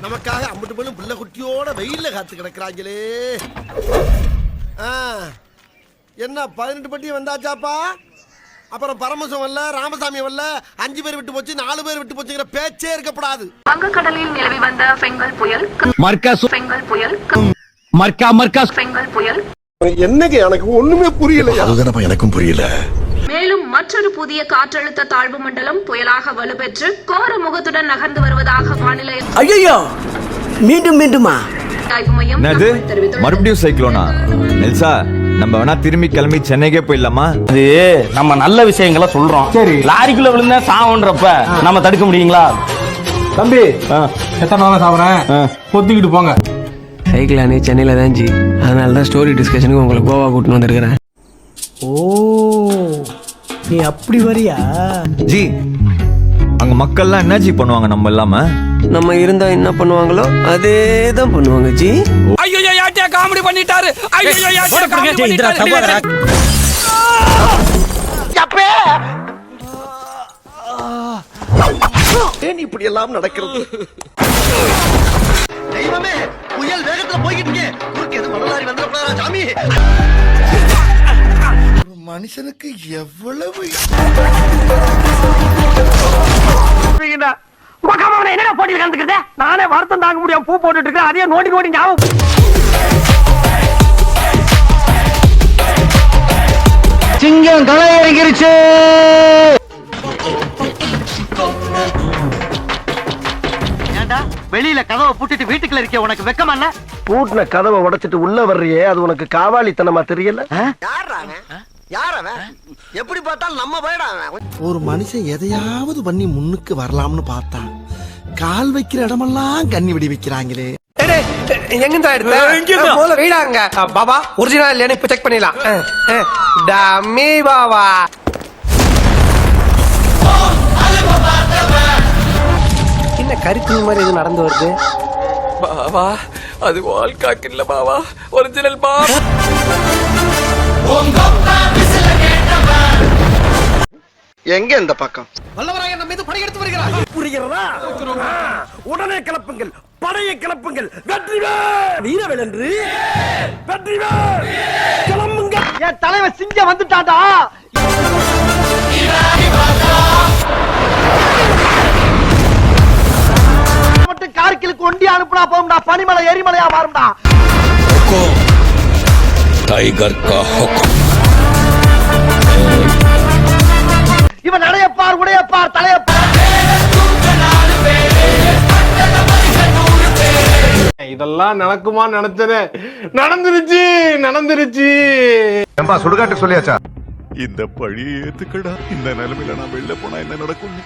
நமக்காக அம்பட்டு பொண்ணு பிள்ளை குட்டியோட வெயில்ல காத்து கிடக்குறாங்களே. என்ன 18 பட்டி வந்தாச்சாப்பா? அப்புறம் பரமசம் வரல, ராமசாமி வரல, 5 பேர் விட்டு போச்சு, 4 பேர் விட்டு போச்சுங்கிற பேச்சே இருக்கப்படாது. வங்கக்கடலில் நிலவி வந்த பெங்கல் புயல் என்னங்க எனக்கு ஒண்ணுமே புரியல. அதுதானப்பா எனக்கும் புரியல. மேலும் மற்றொரு புதிய காற்றழுத்த தாழ்வு மண்டலம் புயலாக வலுப்பெற்று கோர முகத்துடன் நகர்ந்து வருவதாக வானிலை மீண்டுமா ஆய்வு மையம் தெரிவித்துள்ளது. மறுபடியும் சைக்ளோனா? நெல்சா, நம்ம வேணா திரும்பி கிளம்பி சென்னைக்கே போயிடலாமா? அது நம்ம நல்ல விஷயங்களை சொல்றோம். சரி, லாரிக்குள்ள விழுந்தா சாவுன்றப்ப நம்ம தடுக்க முடியுங்களா? தம்பி எத்தனை நாளா சாப்பிட்றேன், பொத்திக்கிட்டு போங்க. சைக்கிள் அணி சென்னையில் தான் ஜி, அதனால தான் ஸ்டோரி டிஸ்கஷனுக்கு உங்களை கோவா கூட்டின்னு வந்திருக்கிறேன். ஓ, நீ அப்படி வரியா ஜி? அங்க மக்கள்லாம் என்ன ஜி பண்ணுவாங்க நம்ம இல்லாம? நம்ம இருந்தா என்ன பண்ணுவாங்களோ அதே தான் பண்ணுவாங்க ஜி. ஐயோ யாட்டியா காமெடி பண்ணிட்டாரு. ஐயோ யாட்டியா காமெடி பண்ணிட்டாரு. ஏன் இப்படி எல்லாம் நடக்கிறது? தெய்வமே, புயல் வேகத்துல போய்கிட்டு இருக்கே, குறுக்கு எது மணலாரி வந்துடக்கூடாதா சாமி? ஒரு மனுஷனுக்கு எவ்வளவு என்னடா போட்டி கலந்துக்கிறத? நானே வருத்தம் தாங்க முடியாம பூ போட்டுட்டு இருக்கேன். அதே நோண்டி ஞாபகம். சிங்கம் களை இறங்கிருச்சு. வெளியில கதவை பூட்டிட்டு வீட்டுக்குள்ள இருக்க உனக்கு வெக்கமா இல்ல? பூட்டின கதவை உடைச்சிட்டு உள்ள வர்றியே, அது உனக்கு காவாலித்தனமா தெரியல? எப்படி பார்த்தாலும் நம்ம போயிடாம. ஒரு மனுஷன் எதையாவது பண்ணி முன்னுக்கு வரலாம்னு பார்த்தா கால் வைக்கிற இடமெல்லாம் கண்ணி விடி வைக்கிறாங்களே. பாபா ஒரிஜினல் இல்லையா இப்ப செக் பண்ணிடலாம். டம்மி பாபா. என்ன கருத்து மாதிரி எது நடந்து வருது? பாவா, அது வால்காக் இல்ல பாவா, ஒரிஜினல் பா. எங்க இந்த பக்கம் வல்லவராயன் நம்ம மீது படையெடுத்து வருகிறார். புரிகிறதா? உடனே கிளப்புங்கள், படையை கிளப்புங்கள். வெற்றிவேல் வீரவேல் என்று வெற்றிவேல் கிளம்புங்க. என் தலைவர் சிங்கம் வந்துட்டாடா. மட்டும் கார்கிலுக்கு ஒண்டி அனுப்புனா போகும்டா, பனிமலை எரிமலையா மாறும்டா. டைகர் கா ஹுக்கும். இவன் நடையப்பார், உடையப்பார், தலையப்பார். இதெல்லாம் நடக்குமா நினைச்சது, நடந்துருச்சு. சுடுகாட்டு சொல்லியாச்சா? இந்த பழியை ஏத்துக்கடா. இந்த நிலைமையில நான் வெளில போனா என்ன நடக்கும்?